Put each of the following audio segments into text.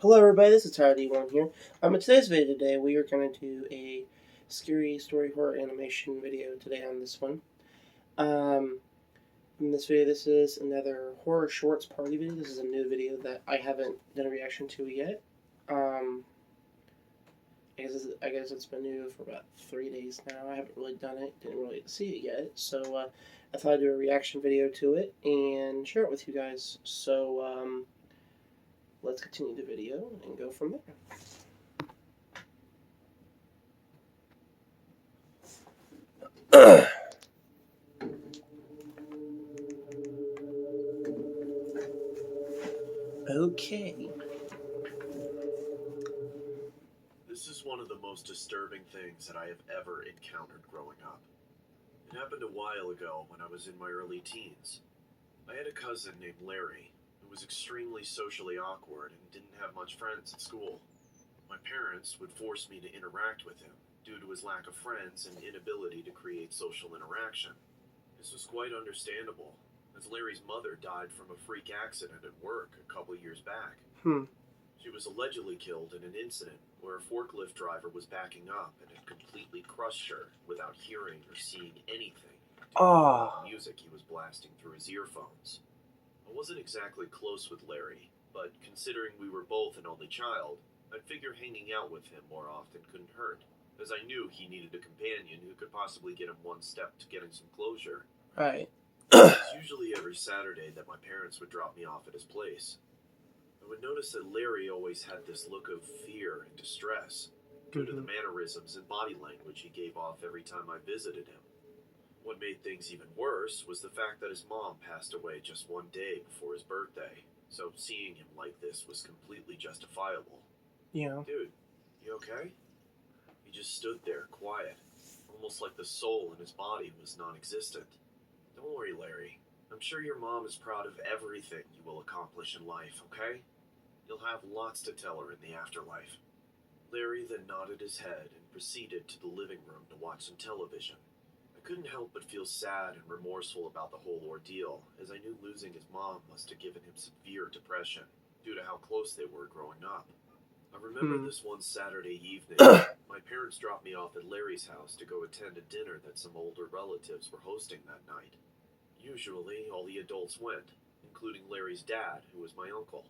Hello everybody, this is Tyler D1 here. In today's video today, we are going to do a scary story horror animation video today on this one. In this video, this is another horror shorts party video. This is a new video that I haven't done a reaction to yet. I guess it's been new for about 3 days now. I haven't really done it, didn't really see it yet. So I thought I'd do a reaction video to it and share it with you guys. So let's continue the video and go from there. Okay. This is one of the most disturbing things that I have ever encountered growing up. It happened a while ago when I was in my early teens. I had a cousin named Larry who was extremely socially awkward and didn't have much friends at school. My parents would force me to interact with him due to his lack of friends and inability to create social interaction. This was quite understandable, as Larry's mother died from a freak accident at work a couple years back. She was allegedly killed in an incident where a forklift driver was backing up and had completely crushed her without hearing or seeing anything due to the music he was blasting through his earphones. I wasn't exactly close with Larry, but considering we were both an only child, I'd figure hanging out with him more often couldn't hurt, as I knew he needed a companion who could possibly get him one step to getting some closure. Right. It was usually every Saturday that my parents would drop me off at his place. I would notice that Larry always had this look of fear and distress due to the mannerisms and body language he gave off every time I visited him. What made things even worse was the fact that his mom passed away just one day before his birthday, so seeing him like this was completely justifiable. Yeah. Dude, you okay? He just stood there, quiet, almost like the soul in his body was non-existent. Don't worry, Larry. I'm sure your mom is proud of everything you will accomplish in life, okay? You'll have lots to tell her in the afterlife. Larry then nodded his head and proceeded to the living room to watch some television. I couldn't help but feel sad and remorseful about the whole ordeal, as I knew losing his mom must have given him severe depression due to how close they were growing up. I remember this one Saturday evening, my parents dropped me off at Larry's house to go attend a dinner that some older relatives were hosting that night. Usually, all the adults went, including Larry's dad, who was my uncle.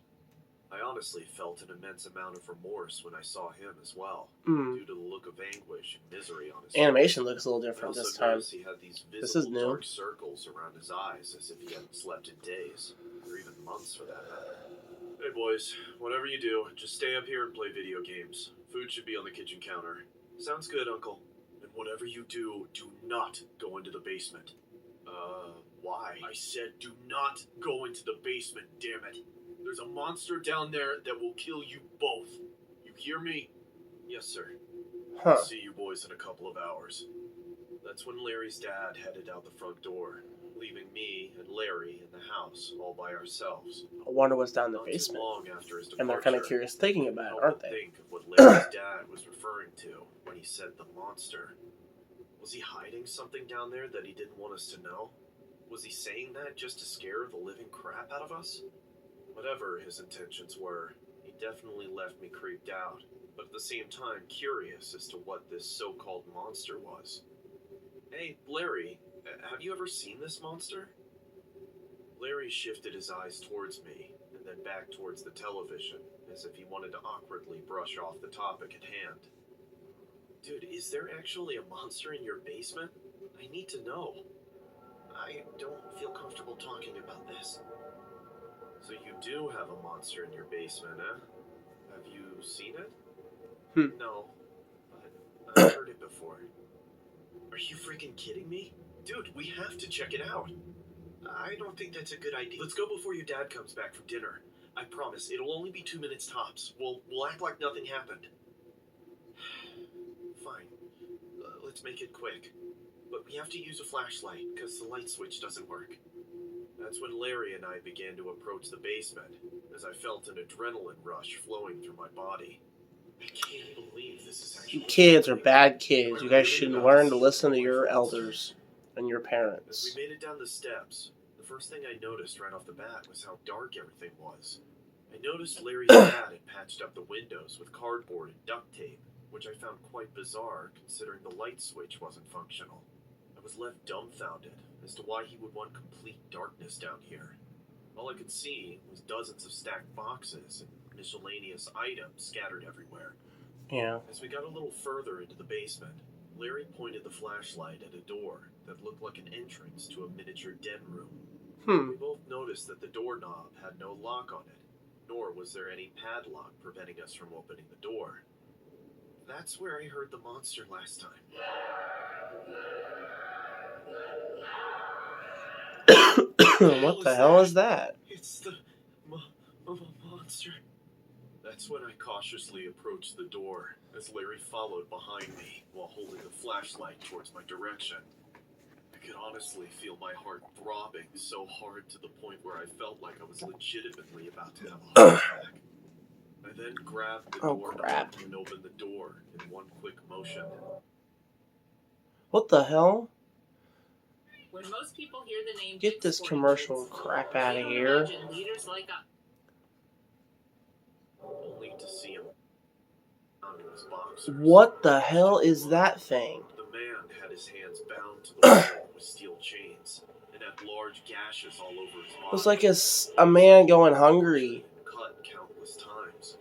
I honestly felt an immense amount of remorse when I saw him as well, due to the look of anguish and misery on his face. Animation looks a little different this time. He had these This is visible new. dark circles around his eyes, as if he hadn't slept in days, or even months for that matter. Hey boys, whatever you do, just stay up here and play video games. Food should be on the kitchen counter. Sounds good, Uncle. And whatever you do, do not go into the basement. Why? I said do not go into the basement, damn it. There's a monster down there that will kill you both. You hear me? Yes, sir. I'll see you boys in a couple of hours. That's when Larry's dad headed out the front door, leaving me and Larry in the house all by ourselves. I wonder what's down in the Not too basement. long after his And they're departure, kind of curious thinking about it, aren't they? Think of what Larry's dad was referring to when he said the monster. Was he hiding something down there that he didn't want us to know? Was he saying that just to scare the living crap out of us? Whatever his intentions were, he definitely left me creeped out, but at the same time curious as to what this so-called monster was. Hey, Larry, have you ever seen this monster? Larry shifted his eyes towards me, and then back towards the television, as if he wanted to awkwardly brush off the topic at hand. Dude, is there actually a monster in your basement? I need to know. I don't feel comfortable talking about this. So you do have a monster in your basement, eh? Have you seen it? No, but I've heard it before. Are you freaking kidding me? Dude, we have to check it out. I don't think that's a good idea. Let's go before your dad comes back from dinner. I promise, it'll only be 2 minutes tops. We'll act like nothing happened. Fine. Let's make it quick. But we have to use a flashlight, because the light switch doesn't work. That's when Larry and I began to approach the basement, as I felt an adrenaline rush flowing through my body. I can't believe this is actually... You kids are bad kids. You guys should learn to listen to your elders and your parents. As we made it down the steps, the first thing I noticed right off the bat was how dark everything was. I noticed Larry's dad had patched up the windows with cardboard and duct tape, which I found quite bizarre considering the light switch wasn't functional. I was left dumbfounded as to why he would want complete darkness down here. All I could see was dozens of stacked boxes and miscellaneous items scattered everywhere. Yeah. As we got a little further into the basement, Larry pointed the flashlight at a door that looked like an entrance to a miniature den room. We both noticed that the doorknob had no lock on it, nor was there any padlock preventing us from opening the door. That's where I heard the monster last time. What the hell is that? It's the monster. That's when I cautiously approached the door, as Larry followed behind me while holding the flashlight towards my direction. I could honestly feel my heart throbbing so hard to the point where I felt like I was legitimately about to have a heart attack. I then grabbed the doorknob and opened the door in one quick motion. What the hell? When most people hear the name Get this commercial crap out of here. Leaders like us. Only to see him under his boxers. What the hell is that thing? The man had his hands bound to the wall with steel chains and had large gashes all over his body. It was like a man going hungry. Cut countless times.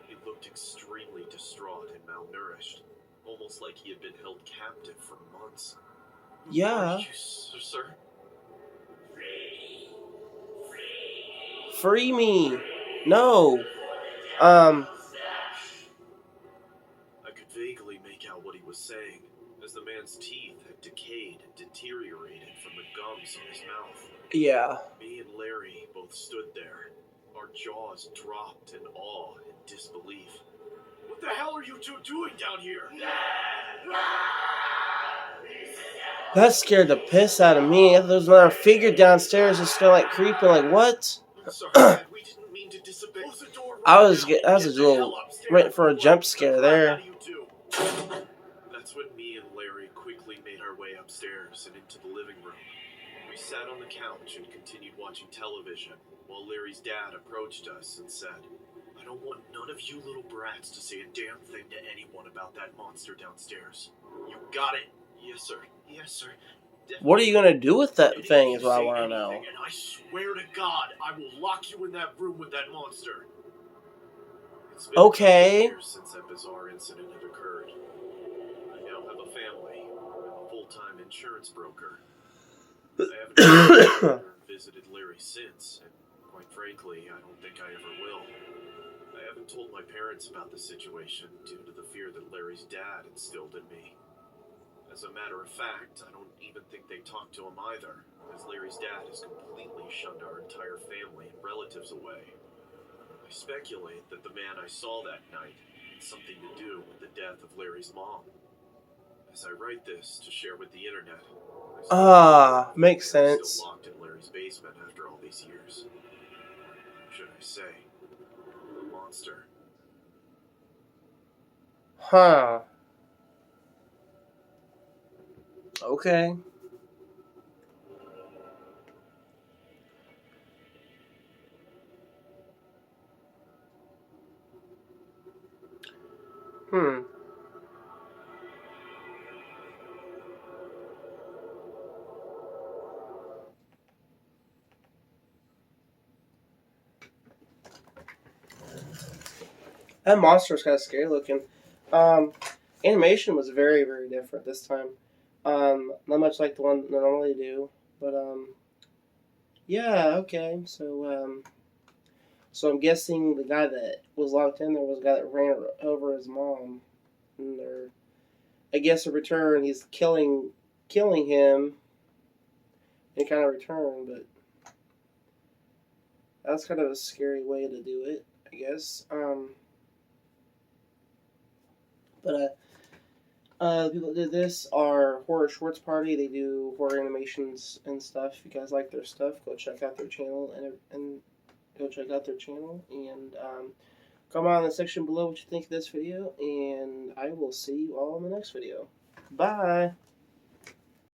He looked extremely distraught and malnourished, almost like he had been held captive for months. Yeah. Are you, sir? Free me. No. I could vaguely make out what he was saying, as the man's teeth had decayed and deteriorated from the gums on his mouth. Yeah. Me and Larry both stood there, our jaws dropped in awe and disbelief. What the hell are you two doing down here? That scared the piss out of me. There was another figure downstairs just kind of like creeping. Like, what? I'm sorry, Dad, we didn't mean to disobey. Close the door right I was now. a little waiting for a jump scare there. That's when me and Larry quickly made our way upstairs and into the living room. We sat on the couch and continued watching television while Larry's dad approached us and said, I don't want none of you little brats to say a damn thing to anyone about that monster downstairs. You got it? Yes, sir. Yes, sir. Definitely. What are you going to do with that thing is what I want to know. And I swear to God, I will lock you in that room with that monster. It's been Okay. 2 years since that bizarre incident had occurred. I now have a family. I'm a full-time insurance broker. I haven't visited Larry since, and quite frankly, I don't think I ever will. I haven't told my parents about the situation due to the fear that Larry's dad instilled in me. As a matter of fact, I don't even think they talked to him either, as Larry's dad has completely shunned our entire family and relatives away. I speculate that the man I saw that night had something to do with the death of Larry's mom. As I write this to share with the internet, Makes Larry's sense. still locked in Larry's basement after all these years. Should I say, a monster? Huh. Okay. That monster was kind of scary looking. Animation was very, very different this time. Not much like the one they normally do, but yeah, okay. So I'm guessing the guy that was locked in there was the guy that ran over his mom, and I guess in return he's killing him in kind of return, but that's kind of a scary way to do it, I guess. But the people that did this are Horror Shorts Party. They do horror animations and stuff. If you guys like their stuff, go check out their channel and comment on the section below what you think of this video, and I will see you all in the next video. Bye.